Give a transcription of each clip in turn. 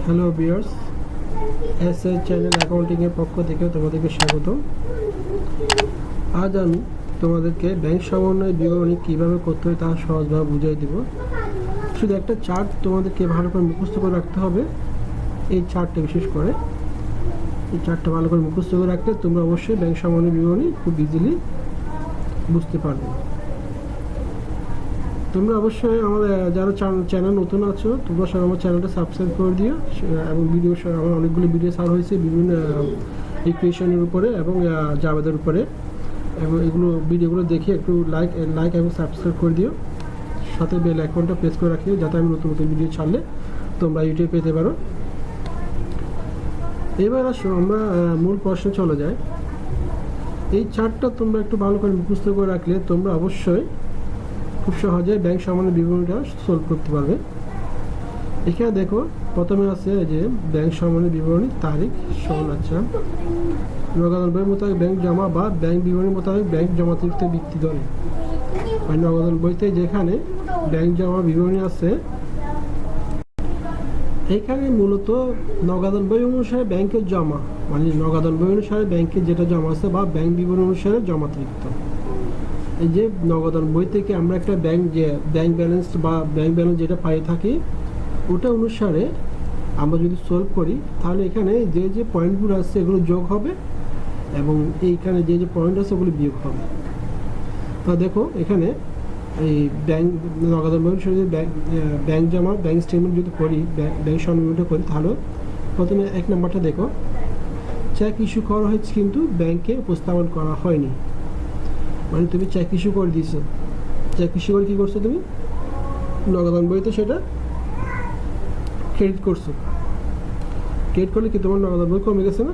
Hello viewers, SA channel অ্যাকাউন্টিংয়ের পক্ষ থেকে তোমাদেরকে স্বাগত। আজ আমি তোমাদেরকে ব্যাংক সমন্বয় বিবরণী কীভাবে করতে হয় তা সহজভাবে বুঝিয়ে দিব। শুধু একটা চার্ট তোমাদেরকে ভালো করে মুখস্থ করে রাখতে হবে। এই চার্টটা বিশেষ করে এই চার্টটা ভালো করে মুখস্থ করে রাখলে তোমরা অবশ্যই ব্যাংক সমন্বয় বিবরণী খুব ইজিলি বুঝতে পারবে। তোমরা অবশ্যই আমাদের যারা চ্যানেল নতুন আছো তোমরা সবাই আমার চ্যানেলটা সাবস্ক্রাইব করে দিও এবং ভিডিও আমার অনেকগুলো ভিডিও ছাড় হয়েছে বিভিন্ন ইকুয়েশনের উপরে এবং জাভাদের উপরে, এবং এগুলো ভিডিওগুলো দেখে একটু লাইক এবং সাবস্ক্রাইব করে দিও, সাথে বেল আইকনটা প্রেস করে রাখিও যাতে আমি নতুন নতুন ভিডিও ছাড়লে তোমরা ইউটিউবে পেতে পারো। এবার আসো আমরা মূল প্রশ্নে চলে যাই। এই চার্টটা তোমরা একটু ভালো করে মুখস্থ করে রাখলে তোমরা অবশ্যই খুব সহজে ব্যাংক সমন্বয় বিবরণীটা সলভ করতে পারবে। এখানে দেখো প্রথমে আছে যে ব্যাংক সমন্বয় বিবরণী তারিখ সমান আচ্ছা নগদান বই মোতাবেক ব্যাংক জমা বা ব্যাংক বিবরণী মোতাবেক ব্যাংক জমাতিরিক্ত বৃত্তি ধরে, মানে নগদান বইতে যেখানে ব্যাংক জমা বিবরণী আছে এখানে মূলত নগদান বই অনুসারে ব্যাংকের জমা, মানে নগদান বই অনুসারে ব্যাংকে যেটা জমা আছে বা ব্যাংক বিবরণী অনুসারে জমাতিরিক্ত। এই যে নগদান বই থেকে আমরা একটা ব্যাংক ব্যালেন্স বা ব্যাংক ব্যালেন্স যেটা পাই থাকি ওটা অনুসারে আমরা যদি সলভ করি তাহলে এখানে যে যে পয়েন্টগুলো আছে এগুলো যোগ হবে এবং এইখানে যে যে পয়েন্ট আছে ওগুলো বিয়োগ হবে। তো দেখো এখানে এই ব্যাংক নগদান বই অনুসারে যদি ব্যাংক জমা ব্যাংক স্টেটমেন্ট যদি করি ব্যাংক সমন্বয়টা করি তাহলে প্রথমে এক নম্বরটা দেখো, চেক ইস্যু করা হয়েছে কিন্তু ব্যাংকে উপস্থাপন করা হয়নি। মানে তুমি চেক ইস্যু করে দিয়েছো, চেক ইস্যু করে কী করছো তুমি নগদান বইতে সেটা ক্রেডিট করছো। ক্রেডিট করলে কি তোমার নগদান বই কমে গেছে না?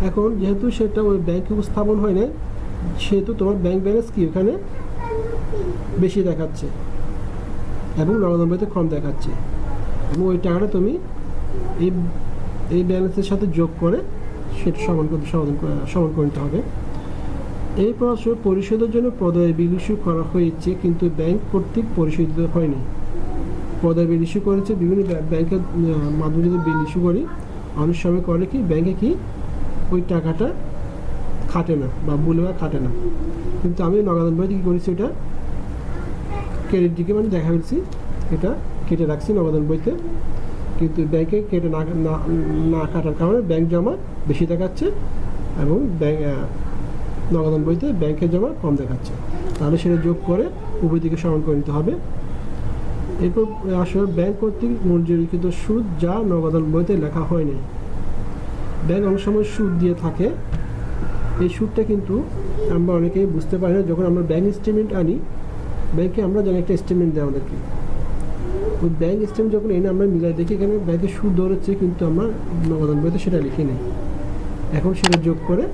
এখন যেহেতু সেটা ওই ব্যাংকে উপস্থাপন হয় না সেহেতু তোমার ব্যাংক ব্যালেন্স কি ওখানে বেশি দেখাচ্ছে এবং নগদান বইতে কম দেখাচ্ছে, এবং ওই টাকাটা তুমি এই ব্যালেন্সের সাথে যোগ করে সেটা সমান করে নিতে হবে। এই পরিশোধের জন্য পদয় বিল ইস্যু করা হয়েছে কিন্তু ব্যাংক কর্তৃক পরিশোধিত হয়নি। পদয় বিল ইস্যু করেছে বিভিন্ন ব্যাংকের মাধ্যমে যদি বিল ইস্যু করি অনেক সময় করে কি ব্যাংকে কি ওই টাকাটা খাটে না বা মূল্য খাটে না, কিন্তু আমি নগদান বইতে কী করেছি ওটা ক্রেডিট দিকে মানে দেখা ফেলছি, এটা কেটে রাখছি নগদান বইতে, কিন্তু ব্যাংকে কেটে না কাটার কারণে ব্যাংক জমা বেশি দেখাচ্ছে এবং নগদান বইতে ব্যাংকের জমা কম দেখাচ্ছে। তাহলে সেটা যোগ করে উভয় দিকে সমান করে নিতে হবে। এরপর আসলে ব্যাংক কর্তৃক মঞ্জুরিকৃত সুদ যা নগদান বইতে লেখা হয়নি। ব্যাংক অনেক সময় সুদ দিয়ে থাকে, এই সুদটা কিন্তু আমরা অনেকেই বুঝতে পারি না। যখন আমরা ব্যাংক স্টেটমেন্ট আনি ব্যাংকে আমরা যেন একটা স্টেটমেন্ট দেয় আমাদেরকে, ওই ব্যাংক স্টেটমেন্ট যখন এনে আমরা মিলাই দেখি এখানে ব্যাংকের সুদ ধরেছে কিন্তু আমরা নগদান বইতে সেটা লিখে নিই। এখন সেটা যোগ করে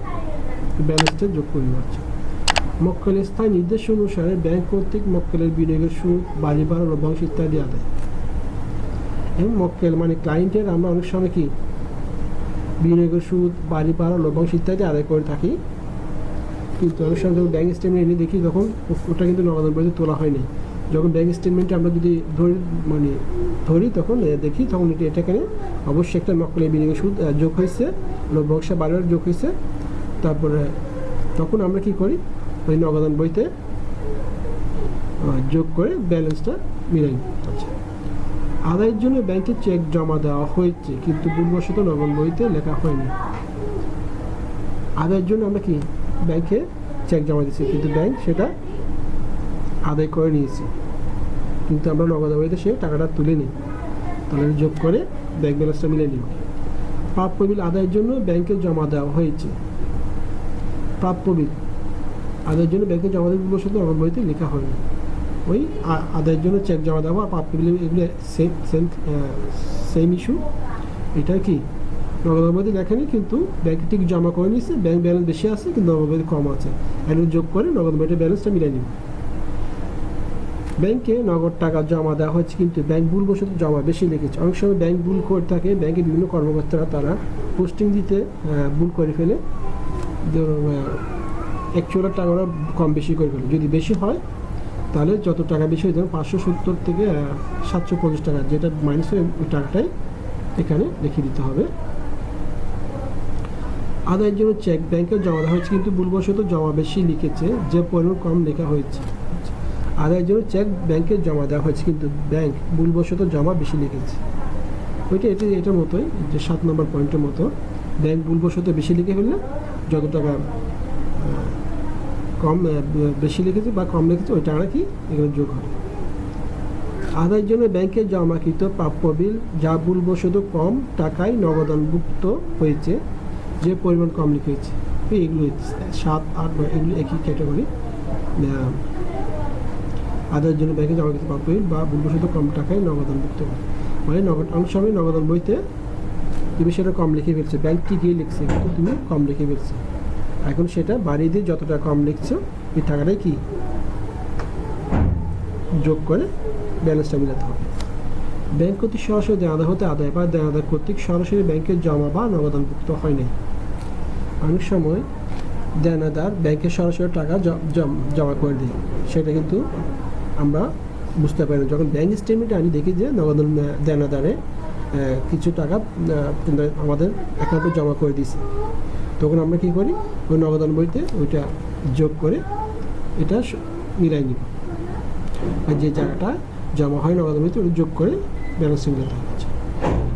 ব্যালেন্সটা যোগ করে নেওয়া। মক্কেলের স্থায়ী নির্দেশ অনুসারে ব্যাংক কর্তৃক মক্কেলের বিনিয়োগের সুদ বাড়ি ভাড়া লভ্যাংশ ইত্যাদি আদায়। এবং মক্কেল মানে ক্লায়েন্টের আমরা অনেক সময় কি বিনিয়োগের সুদ বাড়ি ভাড়া লভ্যাংশ ইত্যাদি আদায় করে থাকি, কিন্তু অনেক সময় যখন ব্যাংক স্টেটমেন্ট এনে দেখি তখন ওটা কিন্তু নগদান বইতে তোলা হয়নি। যখন ব্যাংক স্টেটমেন্টে আমরা যদি ধরি তখন দেখি তখন এটাকে অবশ্যই একটা মক্কেলের বিনিয়োগের সুদ যোগ হয়েছে, লভ্যাংশ বাড়িবার যোগ হয়েছে। তারপরে তখন আমরা কি করি ওই নগদান বইতে যোগ করে ব্যালেন্সটা মিলাই। আচ্ছা, আদায়ের জন্য ব্যাংকে চেক জমা দেওয়া হয়েছে কিন্তু ভুলবশত নগদ বইতে লেখা হয়নি। আদায়ের জন্য আমরা কি ব্যাংকে চেক জমা দিচ্ছি কিন্তু ব্যাংক সেটা আদায় করে নিয়েছি কিন্তু আমরা নগদ বইতে সে টাকাটা তুলে নিই, তাহলে যোগ করে ব্যাংক ব্যালেন্সটা মিলে নিই। প্রাপ্য বিল আদায়ের জন্য ব্যাংকে জমা দেওয়া হয়েছে। প্রাপ্য বিল আদায়ের জন্য ব্যাংকে জমা দেওয়ার ভুলবশত নগদ বইতে লেখা হয়নি। ওই আদায়ের জন্য চেক জমা দেওয়া আর প্রাপ্য বিল এগুলো সেম ইস্যু। এটা কি নগদ বইতে লেখেনি কিন্তু ব্যাংকে ঠিক জমা করে নিচ্ছে, ব্যাংক ব্যালেন্স বেশি আছে কিন্তু নগদ বইতে কম আছে, এগুলো যোগ করে নগদ বইতে ব্যালেন্সটা মিলাই নিব। ব্যাংকে নগদ টাকা জমা দেওয়া হচ্ছে কিন্তু ব্যাংক ভুলবশত জমা বেশি লিখেছে। অনেক সময় ব্যাংক ভুল করে থাকে, ব্যাংকের বিভিন্ন কর্মকর্তারা তারা পোস্টিং দিতে ভুল করে ফেলে, অ্যাকচুয়াল টাকা ওরা কম বেশি করে ফেলে। যদি বেশি হয় তাহলে যত টাকা বেশি হয়ে যাবে 570 থেকে 750 টাকা যেটা মাইনাস হয়ে ওই টাকাটাই এখানে লিখে দিতে হবে। আদায়ের জন্য চেক ব্যাংকে জমা দেওয়া হয়েছে কিন্তু ভুলবশত জমা বেশি লিখেছে, যে পরিমাণ কম লেখা হয়েছে। আদায়ের জন্য চেক ব্যাংকে জমা দেওয়া হয়েছে কিন্তু ব্যাংক ভুলবশত জমা বেশি লিখেছে। এটার মতোই, যে 7 নম্বর পয়েন্টের মতো, ব্যাংক ভুলবশত বেশি লিখে ফেললে যত টাকা কম বেশি লিখেছে বা কম লিখেছে ওই টাকাটা কি এখানে যোগ হবে। আদায়ের জন্য ব্যাংকে জমাকৃত প্রাপ্য বিল যা ভুলবশত কম টাকায় নগদানভুক্ত হয়েছে, যে পরিমাণ কম লিখেছে। এগুলো 7, 8, 9 এগুলো একই ক্যাটাগরি। আদায়ের জন্য ব্যাংকে জমাকৃত প্রাপ্য বিল বা ভুলবশত কম টাকায় নগদানভুক্ত হয়, মানে অনেক সময় নগদান বইতে তুমি সেটা কম লিখে ফেলছো, ব্যাংক ঠিকই লিখছে কিন্তু তুমি কম লিখে ফেলছো। এখন সেটা বাড়িয়ে দিয়ে যতটা কম লিখছো এই টাকাটাই কি যোগ করে ব্যালেন্সটা মিলাতে হবে। ব্যাংক কর্তৃক সরাসরি দেনাদার হতে আদায় বা দেনাদার কর্তৃক সরাসরি ব্যাংকে জমা বা নগদানভুক্ত হয় নাই। অনেক সময় দেনাদার ব্যাংকে সরাসরি টাকা জমা করে দেয়, সেটা কিন্তু আমরা বুঝতে পারি না। যখন ব্যাংক স্টেটমেন্টে আমি দেখি যে নগদান দেনাদারে কিছু টাকা আমাদের অ্যাকাউন্টে জমা করে দিয়েছে, তখন আমরা কী করি, ওই নগদান বইতে ওইটা যোগ করে এটা মিলাই নিব, আর যে জায়গাটা জমা হয় নগদান বইতে ওটা যোগ করে ব্যালেন্স মিলাতে হচ্ছে।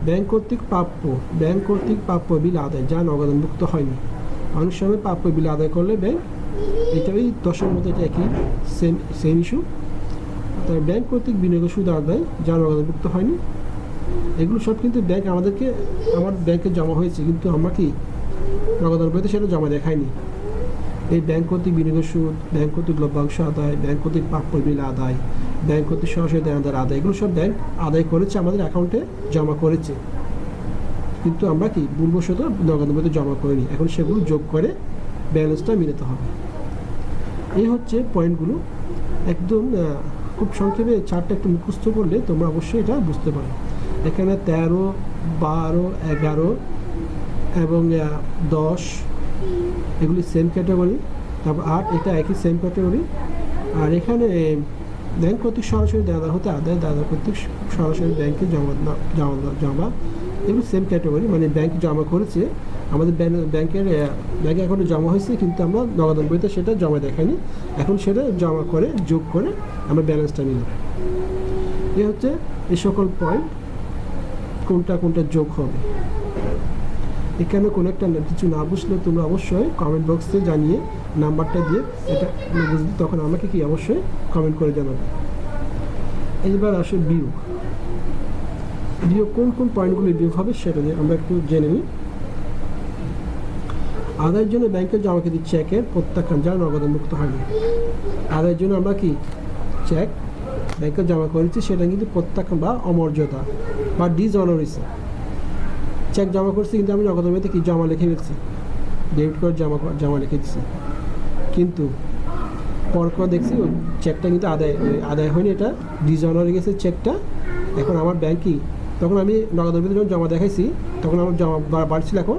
ব্যাংক কর্তৃক প্রাপ্য বিল আদায় যা নগদানভুক্ত হয়নি। অনেক সময় প্রাপ্য বিল আদায় করলে ব্যাংক, এটা ওই 10-এর মধ্যে এটা একই সেম ইস্যু। তাই ব্যাংক কর্তৃক বিনিয়োগ সুদ আদায় যা নগদানভুক্ত হয়নি, এগুলো সব কিন্তু ব্যাংক আমার ব্যাংকে জমা হয়েছে কিন্তু আমরা কি নগদান বইতে সেটা জমা দেখায়নি। এই ব্যাংক কর্তৃক বিনিয়োগ সুদ, ব্যাংক কর্তৃক লভ্যাংশ আদায়, ব্যাংক কর্তৃক প্রাপ্য বিল আদায়, ব্যাংক কর্তৃক সরাসরি দেনাদার আদায়, এগুলো সব ব্যাংক আদায় করেছে, আমাদের অ্যাকাউন্টে জমা করেছে, কিন্তু আমরা কি ভুলবশত নগদান বইতে জমা করিনি। এখন সেগুলো যোগ করে ব্যালেন্সটা মিলাতে হবে। এই হচ্ছে পয়েন্টগুলো। একদম খুব সংক্ষেপে চারটা একটু মুখস্থ করলে তোমরা অবশ্যই এটা বুঝতে পারো। এখানে 13, 12, 11 এবং 10 এগুলি সেম ক্যাটাগরি। তারপর 8 এটা একই সেম ক্যাটাগরি। আর এখানে ব্যাংক কর্তৃক সরাসরি দেনাদার হতে আদায়, দেনাদার কর্তৃক সরাসরি ব্যাংকে জমা এগুলো সেম ক্যাটাগরি, মানে ব্যাংক জমা করেছে, আমাদের ব্যাংক অ্যাকাউন্টে জমা হয়েছে কিন্তু আমরা নগদান বইতে সেটা জমা দেখাইনি। এখন সেটা জমা করে যোগ করে আমরা ব্যালেন্সটা নিলাম। এ হচ্ছে এই সকল পয়েন্ট, কোনটা যোগ হবে। এখানে কোনো একটা কিছু না বুঝলে তোমরা অবশ্যই কমেন্ট বক্সে জানিয়ে নাম্বারটা দিয়ে এটা বুঝবে, তখন আমাকে কি অবশ্যই কমেন্ট করে জানাবে। এইবার আসে বিয়োগ কোন পয়েন্টগুলি বিয়োগ হবে সেটা নিয়ে আমরা একটু জেনে নিই। আদায়ের জন্য ব্যাংকের জমাকৃত চেকের প্রত্যাখ্যান যা নগদানভুক্ত হয়নি। আদায়ের জন্য আমরা কি চেক ব্যাংকে জমা করেছি, সেটা কিন্তু প্রত্যাখ্যান বা অমর্যাদা বা ডিসঅনারিস। চেক জমা করছি কিন্তু আমি নগদান বইতে কি জমা লিখে ফেলছি, ডেবিট করে জমা লিখে দিচ্ছি, কিন্তু পর দেখছি ওই চেকটা কিন্তু আদায় হয়নি, এটা ডিসঅনার গেছে চেকটা। এখন আমার ব্যাংক কি, তখন আমি নগদান বইতে যখন জমা দেখাইছি তখন আমার জমা বাড়ছিল। এখন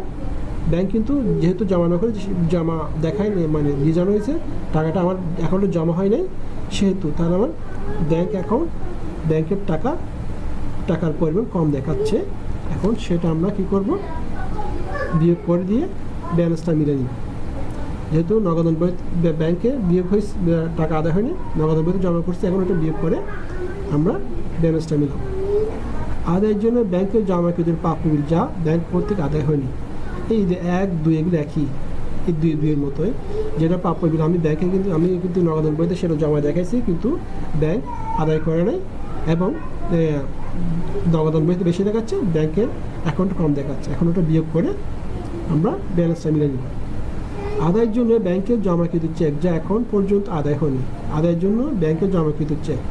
ব্যাংক কিন্তু যেহেতু জমা না করে জমা দেখায়, মানে ডিসঅনার হয়েছে, টাকাটা আমার অ্যাকাউন্টে জমা হয় নাই, সেহেতু তাহলে আমার ব্যাংকের টাকার পরিমাণ কম দেখাচ্ছে। এখন সেটা আমরা কি করব, বিয়োগ করে দিয়ে ব্যালেন্সটা মিলে নিব। যেহেতু নগদান বই ব্যাংকে বিয়োগ হয়েছে, টাকা আদায় হয়নি, নগদান বইতে জমা করছে, এখন ওটা বিয়োগ করে আমরা ব্যালেন্সটা মিলাম। আদায়ের জন্য ব্যাংকের জমাকৃত প্রাপ্য বিল যা ব্যাংক কর্তৃক আদায় হয়নি। এই যে 1, 2 এগুলো একই, এই 2-2-এর মতোই, যেটা প্রাপ্য বিল আমি কিন্তু নগদান বইতে সেটা জমা দেখাইছি কিন্তু ব্যাংক আদায় করে নাই, এবং নগদান বইতে বেশি দেখাচ্ছে, ব্যাংকের অ্যাকাউন্ট কম দেখাচ্ছে। এখন ওটা বিয়োগ করে আমরা ব্যালেন্সটা মিলে নিব। আদায়ের জন্য ব্যাংকের জমাকৃত চেক যা এখন পর্যন্ত আদায় হয়নি। আদায়ের জন্য ব্যাংকের জমাকৃত চেক,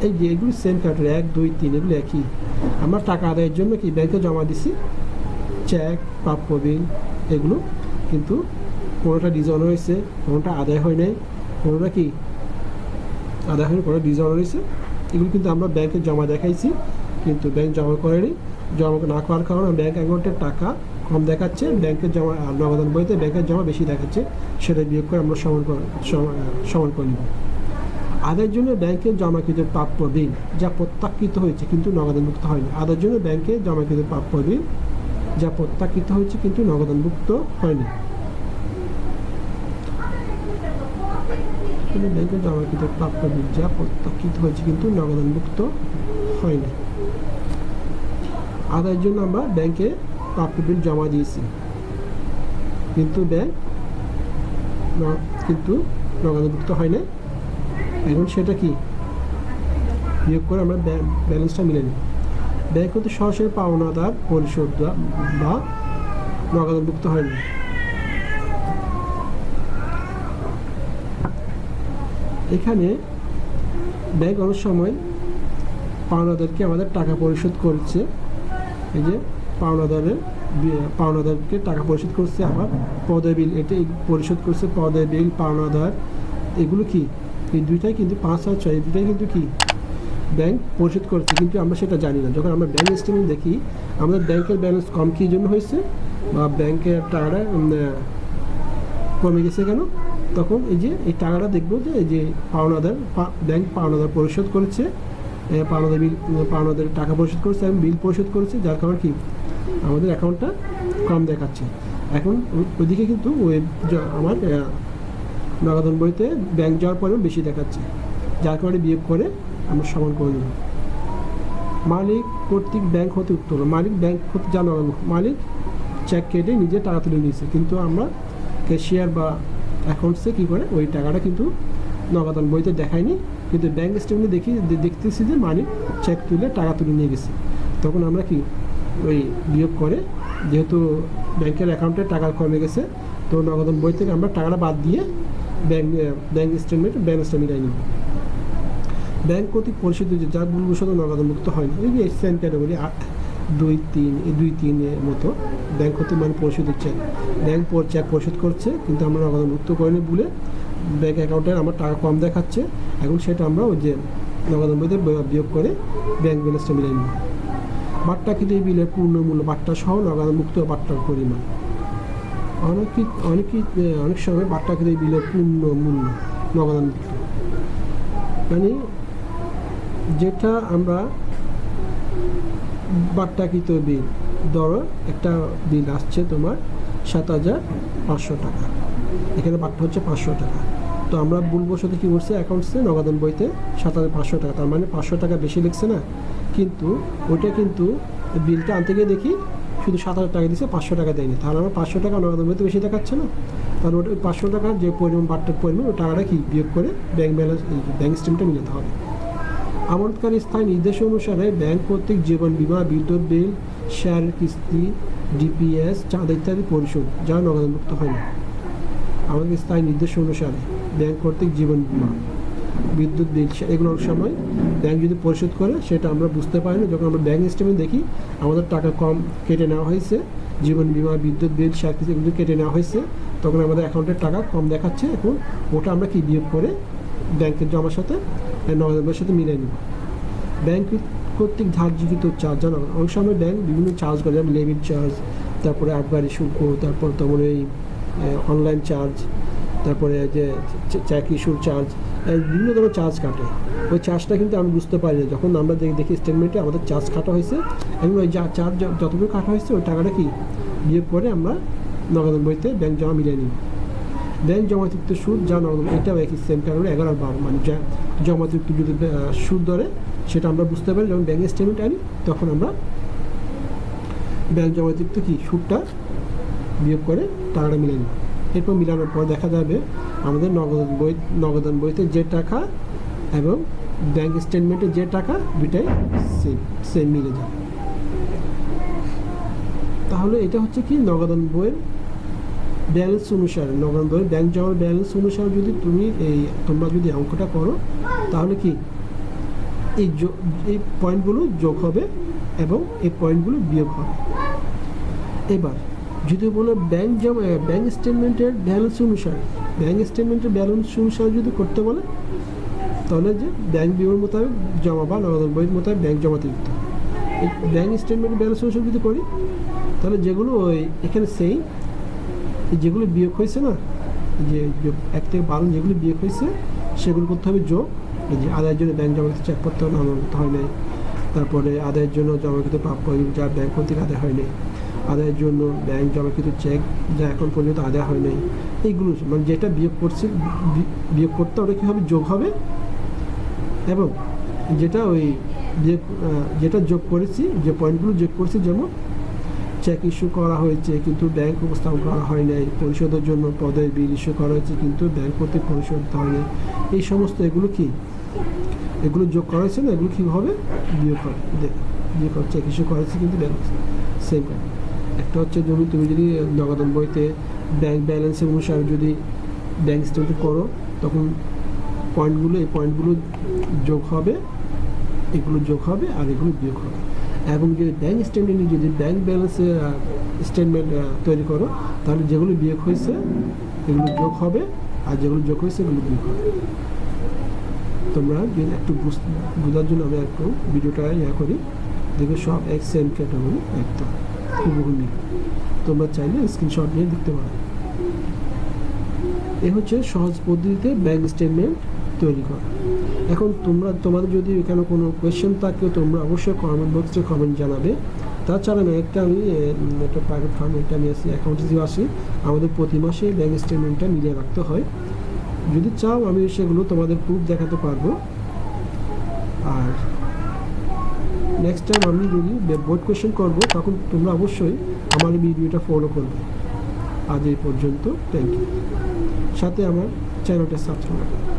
এই যে এগুলো সেম ক্যাটাগরি, 1, 2, 3 এগুলো একই। আমরা টাকা আদায়ের জন্য কি ব্যাংকে জমা দিছি, চেক, প্রাপ্য বিল এগুলো, কিন্তু কোনোটা ডিসঅনার হয়েছে, কোনোটা আদায় হয় নাই, কোনোটা কি আদায় হয়নি, কোনোটা ডিসঅনার হয়েছে। এগুলো কিন্তু আমরা ব্যাংকে জমা দেখাইছি কিন্তু ব্যাংক জমা করেনি। জমা না করার কারণে ব্যাংক অ্যাকাউন্টের টাকা কম দেখাচ্ছে, ব্যাংকের জমা নগদান বইতে ব্যাংকের জমা বেশি দেখাচ্ছে, সেটা বিয়োগ করে আমরা সমান করে নিব। আদায়ের জন্য ব্যাংকে জমাকৃত প্রাপ্য বিল যা প্রত্যাখ্যিত হয়েছে কিন্তু নগদানভুক্ত হয়নি। আদায়ের জন্য ব্যাংকে জমাকৃত প্রাপ্য বিল যা প্রত্যাখ্যিত হয়েছে কিন্তু নগদানভুক্ত হয়নি। ব্যাংকে জমাকৃত প্রাপ্য বিল যা প্রত্যাখ্যিত হয়েছে কিন্তু নগদানভুক্ত হয়নি। আদায়ের জন্য আমরা ব্যাংকে প্রাপ্য বিল জমা দিয়েছি কিন্তু ব্যাংক কিন্তু নগদানভুক্ত হয় না। এখন সেটা কি বিয়োগ করে আমরা ব্যালেন্সটা মিলে নিই। ব্যাংক হতে সরাসরি পাওনাদার পরিশোধ বা নগদানভুক্ত হয়নি। এখানে ব্যাংক অনেক সময় পাওনাদারকে আমাদের টাকা পরিশোধ করছে, এই যে পাওনাদারকে টাকা পরিশোধ করছে, আবার পদে বিল এটা পরিশোধ করছে, পদে বিল পাওনাদার এগুলো কি এই দুইটাই কিন্তু 5 আর 6 এই দুইটাই কিন্তু কি ব্যাংক পরিশোধ করছে কিন্তু আমরা সেটা জানি না। যখন আমরা ব্যাংক স্টেটমেন্ট দেখি আমাদের ব্যাংকের ব্যালেন্স কম কী জন্য হয়েছে বা ব্যাংকের টাকাটা কমে গেছে কেন, তখন এই যে এই টাকাটা দেখবো যে এই যে ব্যাংক পাওনাদার পরিশোধ করেছে, পাওনাদার টাকা পরিশোধ করেছে এবং বিল পরিশোধ করেছে, যার কারণে কি আমাদের অ্যাকাউন্টটা কম দেখাচ্ছে। এখন ওইদিকে কিন্তু ওই আমার নগদান বইতে ব্যাংক যাওয়ার পরেও বেশি দেখাচ্ছে, যার কারণে বিয়োগ করে আমরা সমান করে দেব। মালিক কর্তৃক ব্যাংক হতে উত্তোলন, মালিক ব্যাংক হতে যা নগদানভুক্ত, মালিক চেক কেটে নিজে টাকা তুলে নিয়েছে কিন্তু আমরা ক্যাশিয়ার বা অ্যাকাউন্টসে কী করে ওই টাকাটা কিন্তু নগদান বইতে দেখায়নি, কিন্তু ব্যাংক স্টেটমেন্টে দেখতেছি যে মালিক চেক তুলে টাকা তুলে নিয়ে গেছে। তখন আমরা কি ওই বিয়োগ করে, যেহেতু ব্যাংকের অ্যাকাউন্টে টাকা কমে গেছে তো নগদান বই থেকে আমরা টাকাটা বাদ দিয়ে ব্যাংক স্টেটমেন্ট ব্যালেন্সটা মিলাই নিব। ব্যাংক কর্তৃক পরিশোধ যার ভুলবশত নগদানভুক্ত হয়নি, এই যে সেম ক্যাটাগরি 2-3 এই 2-3 মতো ব্যাংক কর্তৃক মানে পরিশোধ চেক, ব্যাংক চেক পরিশোধ করছে কিন্তু আমরা নগদানভুক্ত করিনি বলে ব্যাংক অ্যাকাউন্টে আমার টাকা কম দেখাচ্ছে। এখন সেটা আমরা ওই যে নগদান বইতে বিয়োগ করে ব্যাংক ব্যালেন্সটা মিলাই নিব। বাট্টাকৃত এই বিলের পূর্ণ মূল্য বাট্টা সহ নগদানভুক্ত বাট্টার পরিমাণ, অনেক সময় বাট্টাকৃত এই বিলের পূর্ণ মূল্য নগদানভুক্ত মানে যেটা আমরা বাট্টাকৃত বিল, ধরো একটা বিল আসছে তোমার 7,500 টাকা, এখানে বাট্টা হচ্ছে 500 টাকা, তো আমরা ভুলবশত কী করছি অ্যাকাউন্টসে নগদান বইতে 7,500 টাকা, তার মানে 500 টাকা বেশি লিখছে না, কিন্তু ওইটা কিন্তু বিলটা আনতে গিয়ে দেখি শুধু 7,000 টাকা দিচ্ছে, 500 টাকা দেয়নি, তাহলে আমার 500 টাকা নগদান বইতে বেশি দেখাচ্ছে না, তাহলে ওটা 500 টাকার যে পরিমাণ বাট্টার পরিমাণ ওই টাকাটা কি বিয়োগ করে ব্যাংক স্টেটমেন্টটা মিলাতে হবে। আমানতকারী স্থায়ী নির্দেশ অনুসারে ব্যাংক কর্তৃক জীবন বীমা, বিদ্যুৎ বিল, শেয়ারের কিস্তি, ডিপিএস, চাঁদা ইত্যাদি পরিশোধ যা নগদানভুক্ত হয় না। আমাদের স্থায়ী নির্দেশ অনুসারে ব্যাংক কর্তৃক জীবন বীমা, বিদ্যুৎ বিল এগুলো অনেক সময় ব্যাংক যদি পরিশোধ করে সেটা আমরা বুঝতে পারি না, যখন আমরা ব্যাংক স্টেটমেন্ট দেখি আমাদের টাকা কম কেটে নেওয়া হয়েছে, জীবন বীমা, বিদ্যুৎ বিল, শেয়ার কিস্তি এগুলো কেটে নেওয়া হয়েছে, তখন আমাদের অ্যাকাউন্টের টাকা কম দেখাচ্ছে। এখন ওটা আমরা কি বিয়োগ করে ব্যাংকের জমার সাথে নগদানের সাথে মিলিয়ে নেব। ব্যাংক কর্তৃক ধার্যকৃত চার্জ জানা, অনেক সময় ব্যাংক বিভিন্ন চার্জ করে, যেমন লেবিট চার্জ, তারপরে আবগারি শুল্ক, তারপর তোমার এই অনলাইন চার্জ, তারপরে যে চেক ইস্যুর চার্জ, বিভিন্ন ধরনের চার্জ কাটে। ওই চার্জটা কিন্তু আমি বুঝতে পারি না, যখন আমরা দেখি স্টেটমেন্টে আমাদের চার্জ কাটা হয়েছে এবং ওই চার্জ যতটুকু কাটা হয়েছে ওই টাকাটা কি বিয়োগ করে আমরা নগদান বইতে ব্যাংক জমা মিলিয়ে নিই। ব্যাংক জমাতিরিক্ত সুদ যা নগদান, এটাও একই সেম কারণে 11 আর 12 মানে জমাতিরিক্ত যদি সুদ ধরে সেটা আমরা বুঝতে পারি, যখন ব্যাংক স্টেটমেন্ট আনি তখন আমরা ব্যাংক জমাতিরিক্ত কি সুদটা বিয়োগ করে টাকাটা মিলিয়ে নিই। এরপর মিলানোর পর দেখা যাবে আমাদের নগদান বইতে যে টাকা এবং ব্যাংক স্টেটমেন্টে যে টাকা দুইটাই সেম মিলে যায়। তাহলে এটা হচ্ছে কি নগদান বইয়ের ব্যালেন্স অনুসারে, নগদান বইয়ের ব্যাংক জমার ব্যালেন্স অনুসারে যদি তোমরা যদি অঙ্কটা করো তাহলে কি এই পয়েন্টগুলো যোগ হবে এবং এই পয়েন্টগুলো বিয়োগ হবে। এবার যদি বলো ব্যাংক স্টেটমেন্টের ব্যালেন্স অনুসারে যদি করতে বলে তাহলে যে ব্যাংক বিবরণ মোতাবেক জমা বা নগদান বইয়ের মোতাবেক ব্যাংক জমাতিরিক্ত, ব্যাংক স্টেটমেন্টের ব্যালেন্স অনুসারে যদি করি তাহলে যেগুলো এখানে যেগুলো বিয়োগ হয়েছে না, যে 1 থেকে 12 যেগুলো বিয়োগ হয়েছে সেগুলো করতে হবে যোগ, এই যে আদায়ের জন্য ব্যাংক জমাকৃত চেকপত্র নামানো হয় নাই, তারপরে আদায়ের জন্য জমাকৃত প্রাপ্য যা ব্যাংক কর্তৃক আদায় হয় নাই, আদায়ের জন্য ব্যাংক জমাকৃত চেক যা এখন পর্যন্ত আদায় হয় নাই, এইগুলো মানে যেটা বিয়োগ করছি বিয়োগ করতে ওটা কী হবে, যোগ হবে, এবং যেটা ওই বিয়োগ যেটা যোগ করেছি, যে পয়েন্টগুলো যোগ করেছি, যেমন চেক ইস্যু করা হয়েছে কিন্তু ব্যাংক উপস্থাপন করা হয় নাই, পরিশোধের জন্য পদের বিল ইস্যু করা হয়েছে কিন্তু ব্যাংক কর্তৃক পরিশোধ হয় নাই, এই সমস্ত এগুলো কি, এগুলো যোগ করা হয়েছে না, এগুলো কী হবে, বিয়োগ হবে, বিয়োগ হবে। চেক ইস্যু করা হয়েছে কিন্তু ব্যাংক সেম কাজ। একটা হচ্ছে তুমি যদি নগদান বইতে ব্যাংক ব্যালেন্সের অনুসারে যদি ব্যাংক স্টেটমেন্ট করো, তখন এই পয়েন্টগুলো যোগ হবে, এগুলো যোগ হবে, আর এগুলো বিয়োগ হবে। এবং যদি ব্যাংক স্টেটমেন্টে যদি ব্যাংক ব্যালেন্সের স্টেটমেন্ট তৈরি করো, তাহলে যেগুলো বিয়োগ হয়েছে এগুলো যোগ হবে, আর যেগুলো যোগ হয়েছে এগুলো বিয়োগ হবে। তোমরা যদি একটু বোঝার জন্য আমি একটু ভিডিওটা করি, দেখবে সব এক সেম ক্যাটাগরি, একদম হুবহু মিল। তোমরা চাইলে স্ক্রিনশট নিয়ে দেখতে পারো। এ হচ্ছে সহজ পদ্ধতিতে ব্যাংক স্টেটমেন্ট তৈরি করা। এখন তোমাদের যদি এখানে কোনো কোয়েশ্চেন থাকে, তোমরা অবশ্যই কমেন্ট বক্সে কমেন্ট জানাবে। তাছাড়া আমি একটা প্রাইভেট ফার্ম একটা আমি আসি, অ্যাকাউন্টেন্সি আসি, আমাদের প্রতি মাসে ব্যাংক স্টেটমেন্টটা মিলিয়ে রাখতে হয়। যদি চাও আমি সেগুলো তোমাদের প্রুফ দেখাতে পারবো। আর নেক্সট টাইম আমি যদি বোর্ড কোয়েশ্চেন করবো, তখন তোমরা অবশ্যই আমার ভিডিওটা ফলো করবে। আজ এই পর্যন্ত, থ্যাংক ইউ। সাথে আমার চ্যানেলটা সাবস্ক্রাইব করবে।